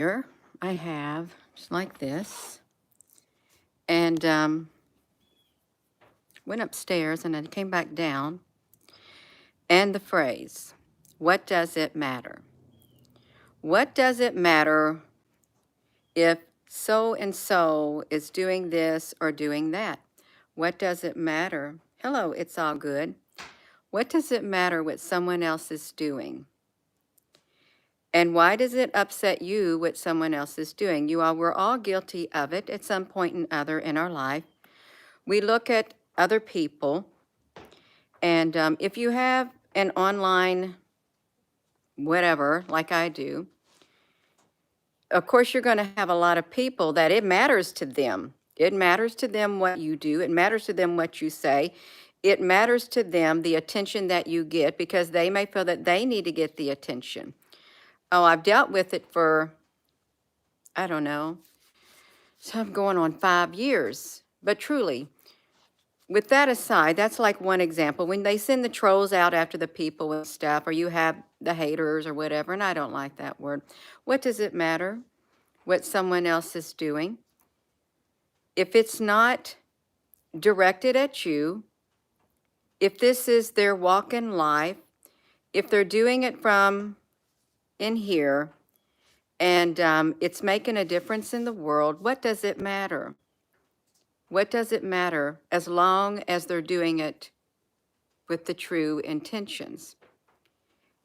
Here I have just like this, and went upstairs and I came back down, and the phrase, what does it matter? What does it matter if so and so is doing this or doing that? What does it matter? Hello, it's all good. What does it matter what someone else is doing? And why does it upset you what someone else is doing? We're all guilty of it at some point or other in our life. We look at other people, and if you have an online whatever, like I do, of course you're going to have a lot of people that it matters to them. It matters to them what you do. It matters to them what you say. It matters to them the attention that you get because they may feel that they need to get the attention. Oh, I've dealt with it for, I don't know, so I'm going on 5 years. But truly, with that aside, that's like one example. When they send the trolls out after the people and stuff, or you have the haters or whatever, and I don't like that word. What does it matter what someone else is doing? If it's not directed at you, if this is their walk in life, if they're doing it from in here, and it's making a difference in the world, what does it matter? What does it matter as long as they're doing it with the true intentions?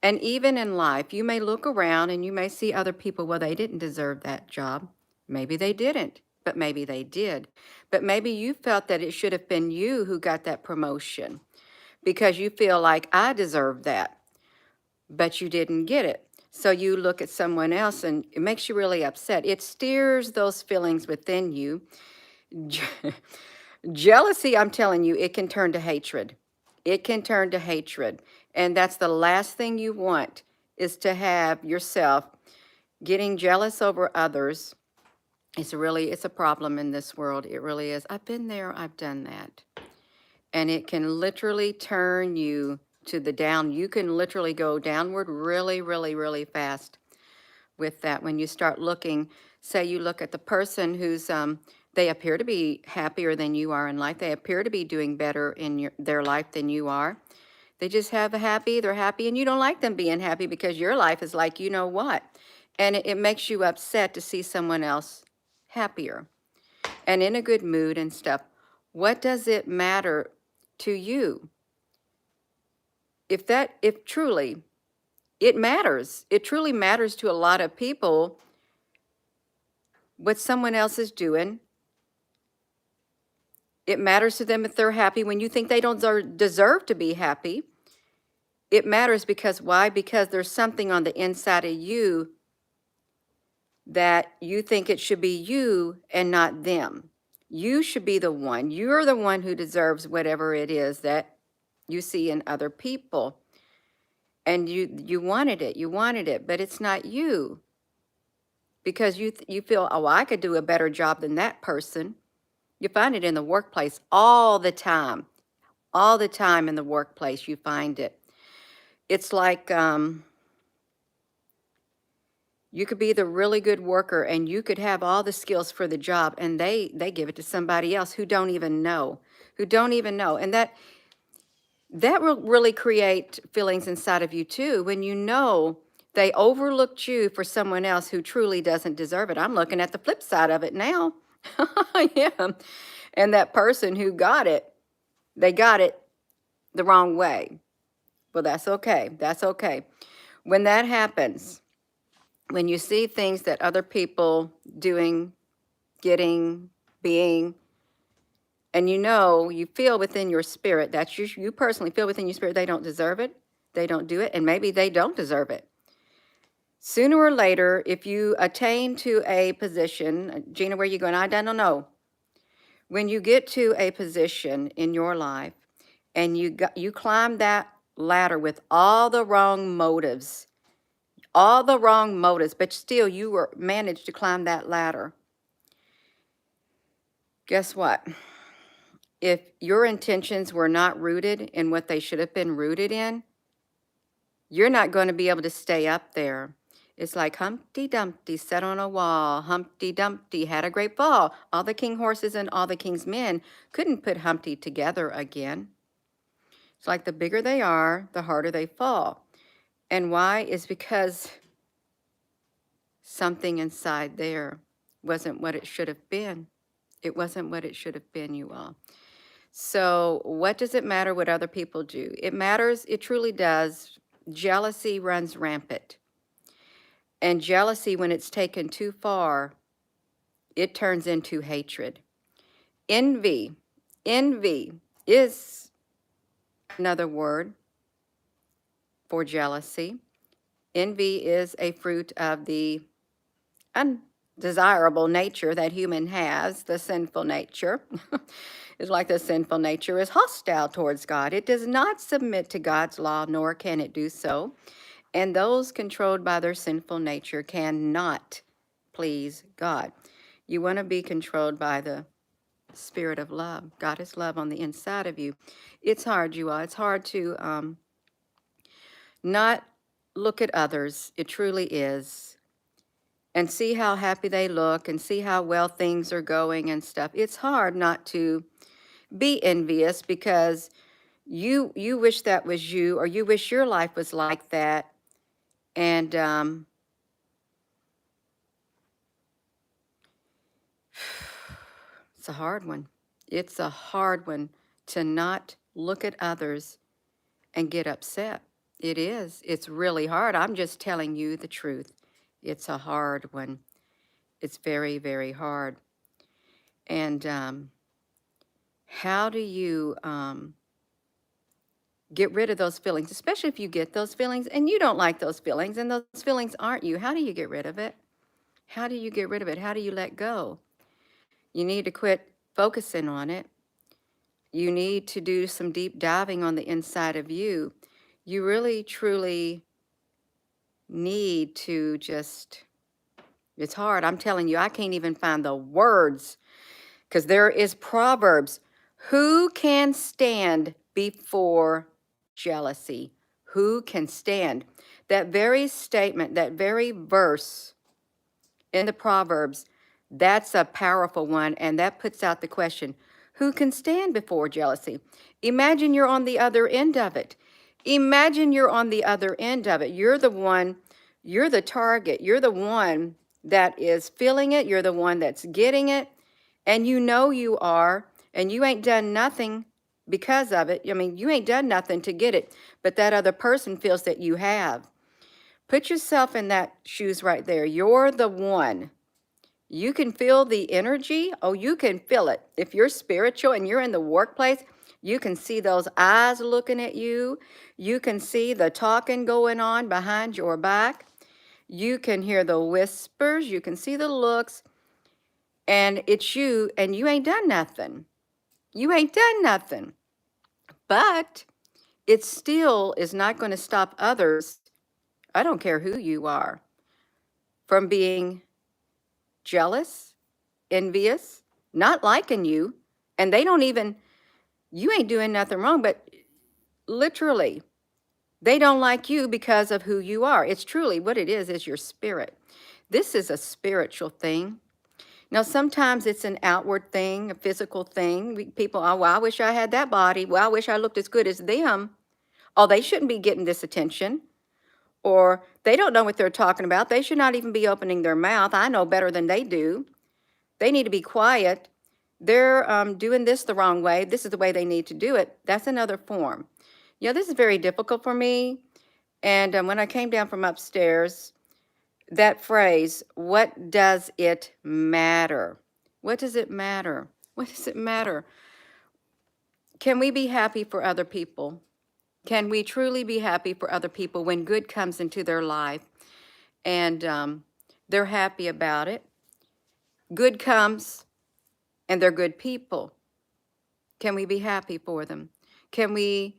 And even in life, you may look around and you may see other people, well, they didn't deserve that job. Maybe they didn't, but maybe they did. But maybe you felt that it should have been you who got that promotion because you feel like I deserve that, but you didn't get it. So you look at someone else and it makes you really upset. It steers those feelings within you. Jealousy, I'm telling you, it can turn to hatred. It can turn to hatred. And that's the last thing you want is to have yourself getting jealous over others. It's a problem in this world. It really is. I've been there. I've done that. And it can literally turn you to the down. You can literally go downward really, really, really fast with that. When you start looking, say you look at the person who's, they appear to be happier than you are in life. They appear to be doing better in their life than you are. They just they're happy, and you don't like them being happy because your life is like, you know what? And it makes you upset to see someone else happier and in a good mood and stuff. What does it matter to you? If truly it matters, it truly matters to a lot of people what someone else is doing. It matters to them if they're happy when you think they don't deserve to be happy. It matters because why? Because there's something on the inside of you that you think it should be you and not them. You should be the one. You're the one who deserves whatever it is that you see in other people. And you wanted it, but it's not you. Because you feel, oh, I could do a better job than that person. You find it in the workplace all the time. All the time in the workplace, you find it. It's like you could be the really good worker and you could have all the skills for the job, and they give it to somebody else who don't even know. And that will really create feelings inside of you too when you know they overlooked you for someone else who truly doesn't deserve it. I'm looking at the flip side of it now. Yeah. And that person who got it, they got it the wrong way. Well, that's okay. That's okay. When that happens, when you see things that other people doing, getting, being, and you feel within your spirit, that you personally feel within your spirit, they don't deserve it, they don't do it, and maybe they don't deserve it. Sooner or later, if you attain to a position, Gina, where you going? I don't know. When you get to a position in your life and you climb that ladder with all the wrong motives, but still you managed to climb that ladder. Guess what? If your intentions were not rooted in what they should have been rooted in, you're not going to be able to stay up there. It's like Humpty Dumpty sat on a wall. Humpty Dumpty had a great fall. All the king horses and all the king's men couldn't put Humpty together again. It's like the bigger they are, the harder they fall. And why? Is because something inside there wasn't what it should have been. It wasn't what it should have been, you all. So what does it matter what other people do? It matters, it truly does. Jealousy runs rampant. And jealousy, when it's taken too far, it turns into hatred. Envy. Envy is another word for jealousy. Envy is a fruit of the undesirable nature that human has, the sinful nature. It's like the sinful nature is hostile towards God. It does not submit to God's law, nor can it do so. And those controlled by their sinful nature cannot please God. You want to be controlled by the spirit of love. God is love on the inside of you. It's hard, you all. It's hard to not look at others. It truly is. And see how happy they look and see how well things are going and stuff. It's hard not to be envious because you wish that was you, or you wish your life was like that. And it's a hard one. It's a hard one to not look at others and get upset. It is. It's really hard. I'm just telling you the truth. It's a hard one. It's very, very hard. And how do you get rid of those feelings, especially if you get those feelings and you don't like those feelings and those feelings aren't you? How do you get rid of it? How do you get rid of it? How do you let go? You need to quit focusing on it. You need to do some deep diving on the inside of you. You really, truly need to just, it's hard. I'm telling you, I can't even find the words because there is Proverbs. Who can stand before jealousy? Who can stand? That very statement, that very verse in the Proverbs, that's a powerful one, and that puts out the question, who can stand before jealousy? Imagine you're on the other end of it. Imagine you're on the other end of it. You're the one, you're the target. You're the one that is feeling it. You're the one that's getting it. And you know you are, and you ain't done nothing because of it. I mean, you ain't done nothing to get it, but that other person feels that you have. Put yourself in that shoes right there. You're the one. You can feel the energy. Oh, you can feel it. If you're spiritual and you're in the workplace, you can see those eyes looking at you. You can see the talking going on behind your back. You can hear the whispers. You can see the looks. And it's you, and you ain't done nothing. You ain't done nothing. But it still is not going to stop others, I don't care who you are, from being jealous, envious, not liking you. And they don't even, you ain't doing nothing wrong, but literally, they don't like you because of who you are. It's truly what it is your spirit. This is a spiritual thing. Now, sometimes it's an outward thing, a physical thing. People, oh, well, I wish I had that body. Well, I wish I looked as good as them. Oh, they shouldn't be getting this attention. Or they don't know what they're talking about. They should not even be opening their mouth. I know better than they do. They need to be quiet. They're doing this the wrong way. This is the way they need to do it. That's another form. Yeah, this is very difficult for me. And when I came down from upstairs, that phrase, what does it matter? What does it matter? What does it matter? Can we be happy for other people? Can we truly be happy for other people when good comes into their life and they're happy about it? Good comes and they're good people. Can we be happy for them? Can we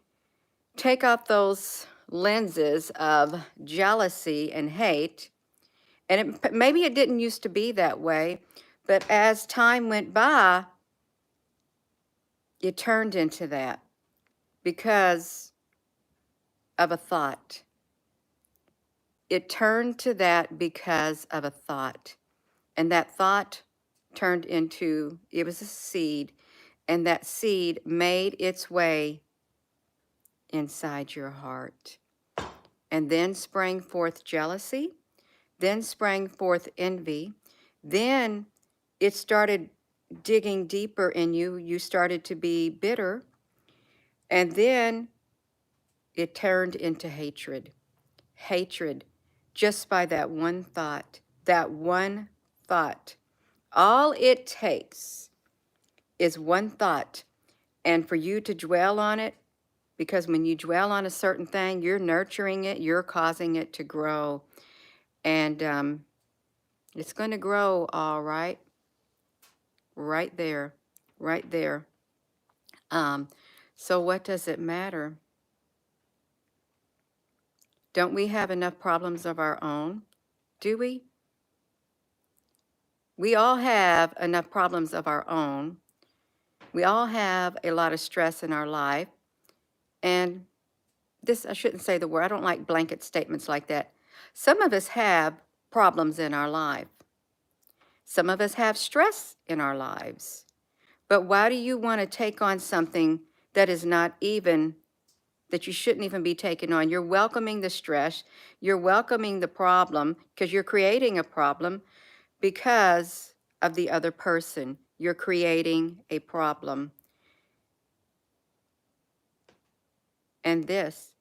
take off those lenses of jealousy and hate? And maybe it didn't used to be that way, but as time went by, it turned into that because of a thought. It turned to that because of a thought. And that thought turned into, it was a seed, and that seed made its way inside your heart. And then sprang forth jealousy, then sprang forth envy, then it started digging deeper in you. You started to be bitter, and then it turned into hatred. Hatred, just by that one thought. That one thought. All it takes is one thought, and for you to dwell on it, because when you dwell on a certain thing, you're nurturing it, you're causing it to grow, and it's going to grow all right, right there, right there. So what does it matter? Don't we have enough problems of our own? Do we? We all have enough problems of our own. We all have a lot of stress in our life. And this, I shouldn't say the word, I don't like blanket statements like that. Some of us have problems in our life. Some of us have stress in our lives. But why do you want to take on something that is not even, that you shouldn't even be taking on? You're welcoming the stress. You're welcoming the problem because you're creating a problem because of the other person. You're creating a problem. And this,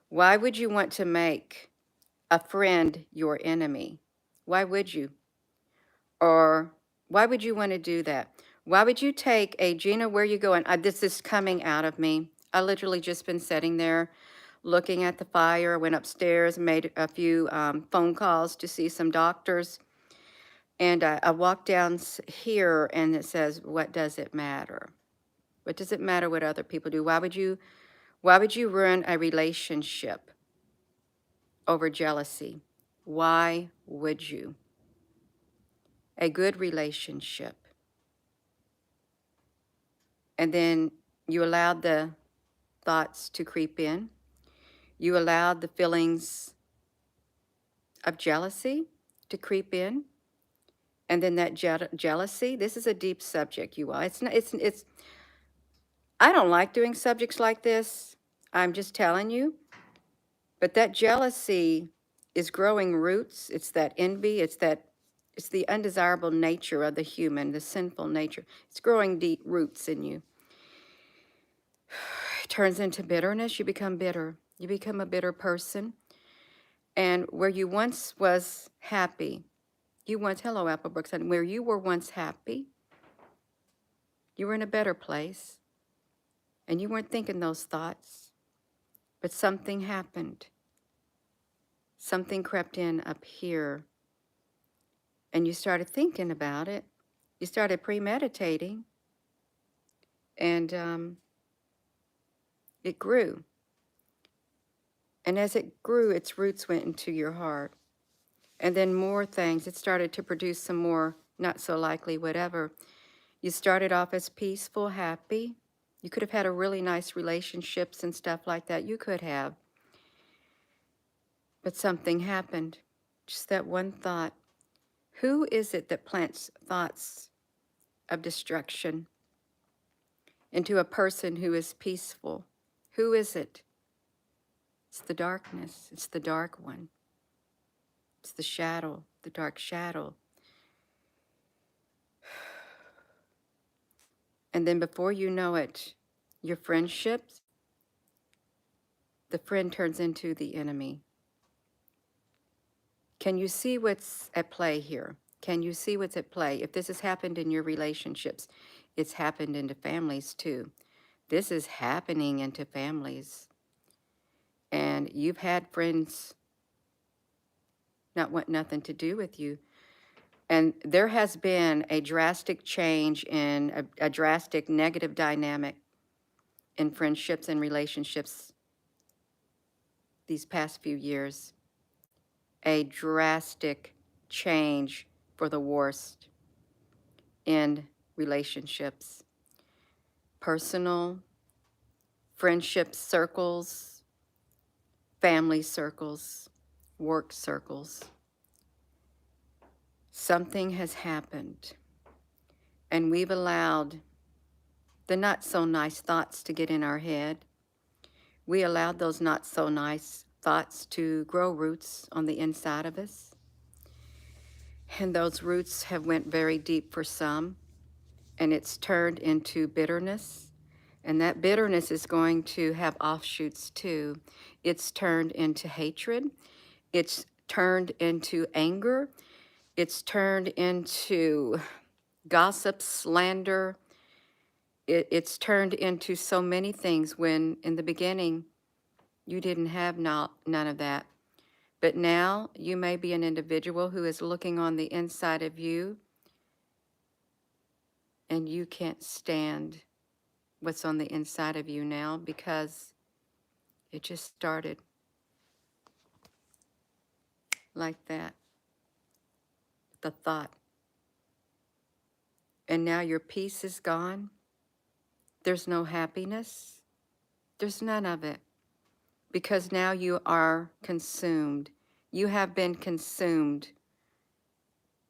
why would you want to make a friend your enemy? Why would you? Or why would you want to do that? Why would you take a, Gina, where you going? This is coming out of me. I literally just been sitting there looking at the fire, went upstairs, made a few phone calls to see some doctors. And I walked down here and it says, what does it matter? What does it matter what other people do? Why would you ruin a relationship over jealousy? Why would you? A good relationship. And then you allowed the thoughts to creep in. You allowed the feelings of jealousy to creep in. And then that jealousy, this is a deep subject, you all. It's I don't like doing subjects like this. I'm just telling you. But that jealousy is growing roots. It's that envy. It's the undesirable nature of the human, the sinful nature. It's growing deep roots in you. It turns into bitterness. You become bitter. You become a bitter person. And where you once was happy, hello, Applebrook, and where you were once happy, you were in a better place. And you weren't thinking those thoughts. But something happened. Something crept in up here. And you started thinking about it. You started premeditating. And it grew. And as it grew, its roots went into your heart. And then more things, it started to produce some more not so likely whatever. You started off as peaceful, happy. You could have had a really nice relationships and stuff like that. You could have. But something happened. Just that one thought. Who is it that plants thoughts of destruction into a person who is peaceful? Who is it? It's the darkness. It's the dark one. It's the shadow, the dark shadow. And then before you know it, your friendships, the friend turns into the enemy. Can you see what's at play here? Can you see what's at play? If this has happened in your relationships, it's happened into families too. This is happening into families. And you've had friends not want nothing to do with you. And there has been a drastic change in a drastic negative dynamic in friendships and relationships these past few years. A drastic change for the worst in relationships, personal, friendship circles, family circles, work circles. Something has happened, and we've allowed the not so nice thoughts to get in our head. We allowed those not so nice thoughts to grow roots on the inside of us. And those roots have went very deep for some, and it's turned into bitterness. And that bitterness is going to have offshoots too. It's turned into hatred. It's turned into anger. It's turned into gossip, slander. It's turned into so many things when in the beginning you didn't have none of that. But now you may be an individual who is looking on the inside of you and you can't stand what's on the inside of you now because it just started like that, the thought. And now your peace is gone. There's no happiness. There's none of it because now you are consumed. You have been consumed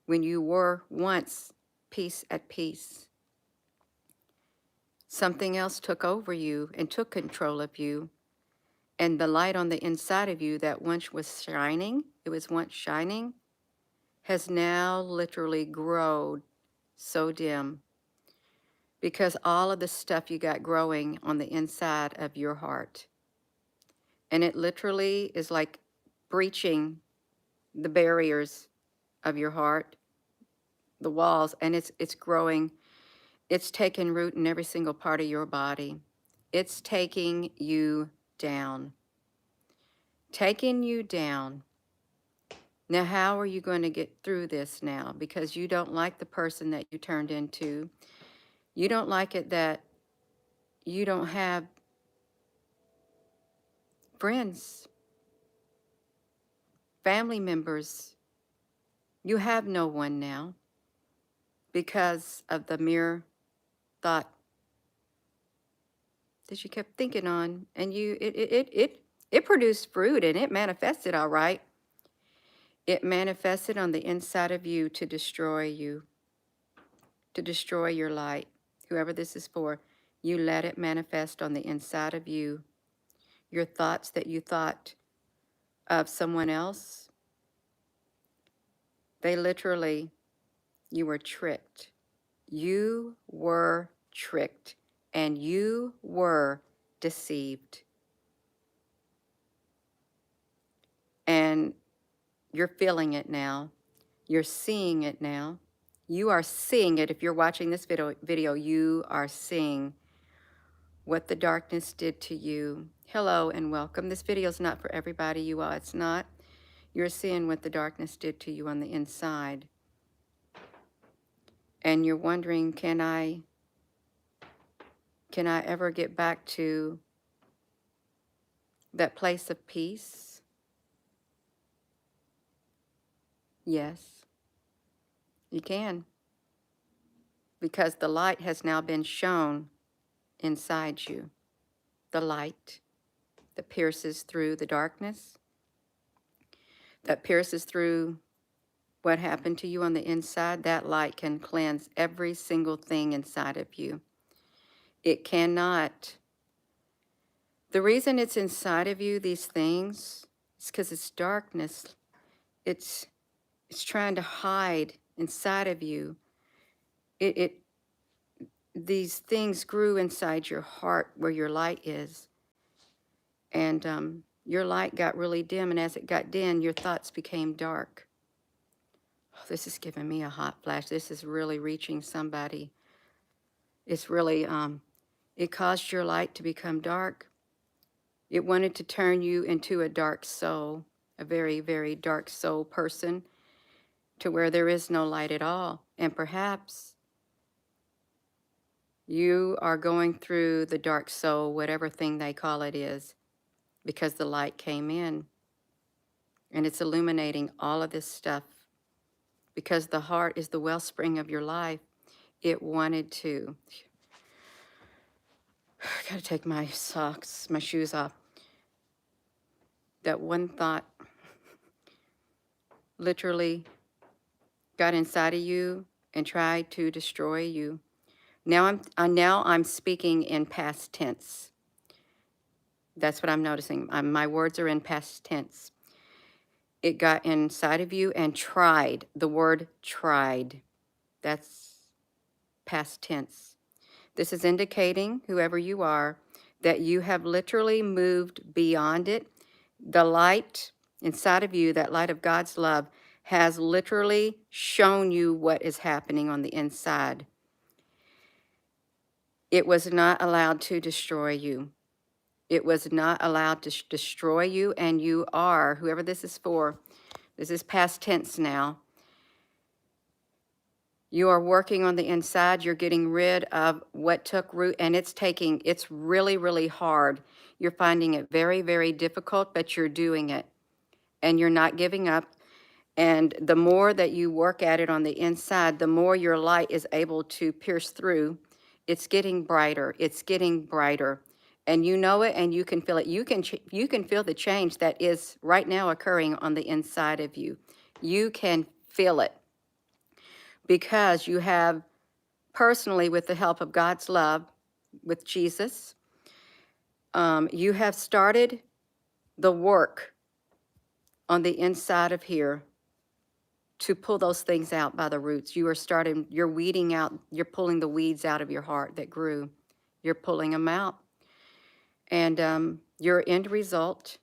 when you were once peace at peace. Something else took over you and took control of you. And the light on the inside of you that once was shining, it was once shining, has now literally grown so dim because all of the stuff you got growing on the inside of your heart. And it literally is like breaching the barriers of your heart, the walls, and it's growing. It's taking root in every single part of your body. It's taking you down. Taking you down. Now, how are you going to get through this now? Because you don't like the person that you turned into. You don't like it that you don't have friends, family members. You have no one now because of the mere thought that you kept thinking on, and it produced fruit and it manifested all right. It manifested on the inside of you to destroy you, to destroy your light. Whoever this is for, you let it manifest on the inside of you. Your thoughts that you thought of someone else, they literally, you were tricked. You were tricked and you were deceived. And you're feeling it now. You're seeing it now. You are seeing it. If you're watching this video, you are seeing what the darkness did to you. Hello and welcome. This video is not for everybody, you all. It's not. You're seeing what the darkness did to you on the inside. And you're wondering, can I ever get back to that place of peace? Yes, you can. Because the light has now been shown inside you. The light that pierces through the darkness, that pierces through what happened to you on the inside. That light can cleanse every single thing inside of you. It cannot. The reason it's inside of you, these things, is because it's darkness. It's trying to hide inside of you. These things grew inside your heart where your light is. And your light got really dim, and as it got dim, your thoughts became dark. Oh, this is giving me a hot flash. This is really reaching somebody. It's really, it caused your light to become dark. It wanted to turn you into a dark soul, a very, very dark soul person, to where there is no light at all. And perhaps you are going through the dark soul, whatever thing they call it is, because the light came in. And it's illuminating all of this stuff. Because the heart is the wellspring of your life. It wanted to. I gotta take my socks, my shoes off. That one thought literally got inside of you and tried to destroy you. Now I'm speaking in past tense. That's what I'm noticing. My words are in past tense. It got inside of you and tried. The word tried. That's past tense. This is indicating, whoever you are, that you have literally moved beyond it. The light inside of you, that light of God's love, has literally shown you what is happening on the inside. It was not allowed to destroy you. It was not allowed to destroy you, and you are, whoever this is for, this is past tense now. You are working on the inside. You're getting rid of what took root, and it's really, really hard. You're finding it very, very difficult, but you're doing it, and you're not giving up. And the more that you work at it on the inside, the more your light is able to pierce through. It's getting brighter. It's getting brighter. And you know it, and you can feel it. You can feel the change that is right now occurring on the inside of you. You can feel it because you have personally, with the help of God's love, with Jesus, you have started the work on the inside of here to pull those things out by the roots. You're weeding out, you're pulling the weeds out of your heart that grew. You're pulling them out. And your end result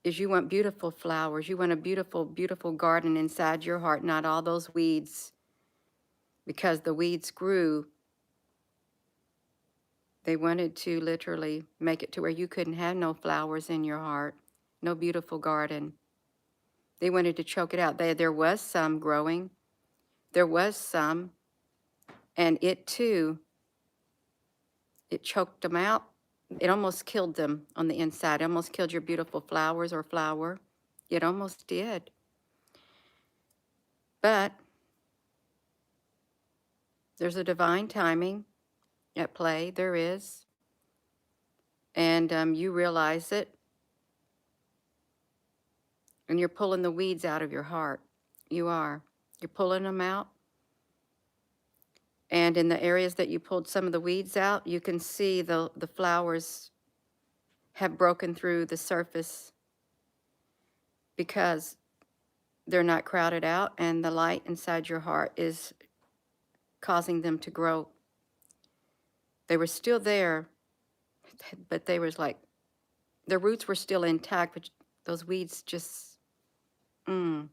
is you want beautiful flowers. You want a beautiful, beautiful garden inside your heart, not all those weeds, because the weeds grew. They wanted to literally make it to where you couldn't have no flowers in your heart, no beautiful garden. They wanted to choke it out. There was some growing. There was some, and it too, it choked them out. It almost killed them on the inside. It almost killed your beautiful flowers or flower. It almost did. But there's a divine timing at play. There is. And you realize it. And you're pulling the weeds out of your heart. You are. You're pulling them out. And in the areas that you pulled some of the weeds out, you can see the flowers have broken through the surface because they're not crowded out, and the light inside your heart is causing them to grow. They were still there, but they was like, their roots were still intact, but those weeds just, and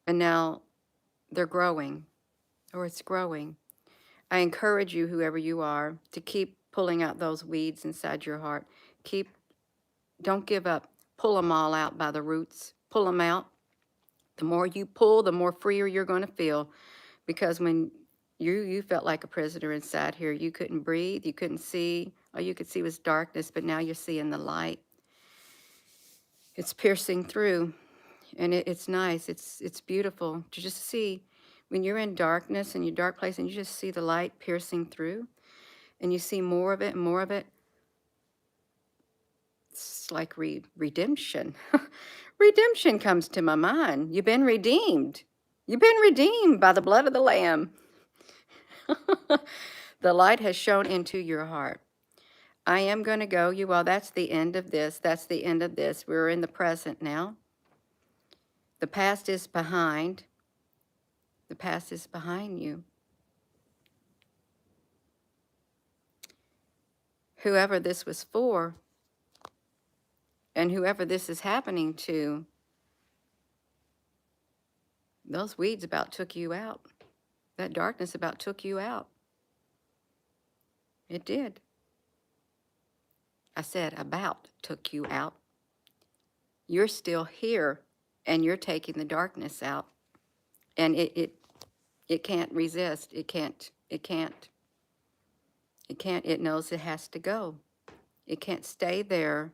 now they're growing, or it's growing. I encourage you, whoever you are, to keep pulling out those weeds inside your heart. Don't give up. Pull them all out by the roots. Pull them out. The more you pull, the more freer you're going to feel, because when you felt like a prisoner inside here, you couldn't breathe, you couldn't see. All you could see was darkness, but now you're seeing the light. It's piercing through, and it's nice. It's beautiful to just see when you're in darkness, in your dark place, and you just see the light piercing through, and you see more of it and more of it. It's like redemption. Redemption comes to my mind. You've been redeemed. You've been redeemed by the blood of the Lamb. The light has shone into your heart. I am going to go, you all. That's the end of this. That's the end of this. We're in the present now. The past is behind. The past is behind you. Whoever this was for, and whoever this is happening to, those weeds about took you out. That darkness about took you out. It did. I said about took you out. You're still here, and you're taking the darkness out. And it can't resist. It can't. It knows it has to go. It can't stay there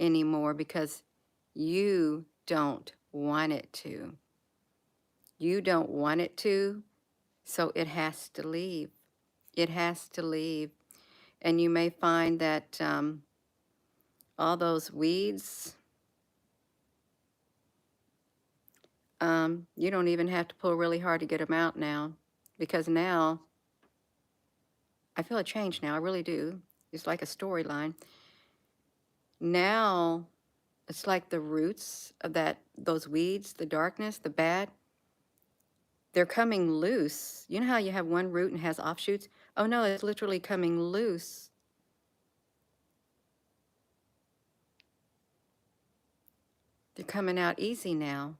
anymore because you don't want it to. You don't want it to, so it has to leave. It has to leave. And you may find that all those weeds, You don't even have to pull really hard to get them out now, because now I feel a change now. I really do. It's like a storyline. Now it's like the roots of those weeds, the darkness, the bad, they're coming loose. You know how you have one root and has offshoots? Oh no, it's literally coming loose. They're coming out easy now.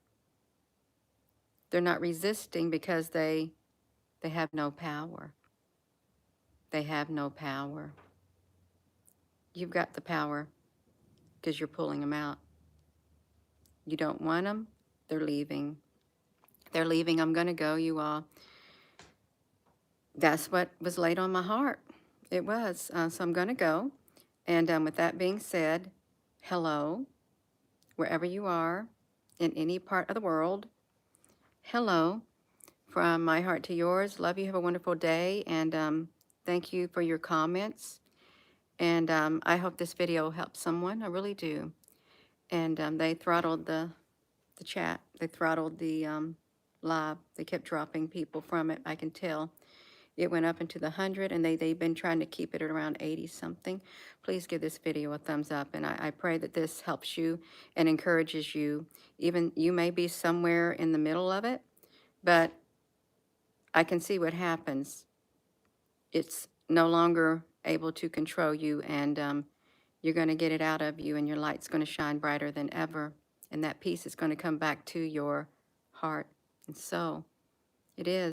They're not resisting because they have no power. They have no power. You've got the power because you're pulling them out. You don't want them, they're leaving. They're leaving. I'm going to go, you all. That's what was laid on my heart. It was. So I'm going to go. And with that being said, hello, wherever you are, in any part of the world. Hello, from my heart to yours. Love you. Have a wonderful day. And thank you for your comments. And I hope this video helps someone. I really do. And they throttled the chat. They throttled the live. They kept dropping people from it. I can tell. It went up into the 100, and they've been trying to keep it at around 80 something. Please give this video a thumbs up, and I pray that this helps you and encourages you. Even you may be somewhere in the middle of it, but I can see what happens. It's no longer able to control you, and you're going to get it out of you, and your light's going to shine brighter than ever, and that peace is going to come back to your heart. And so it is.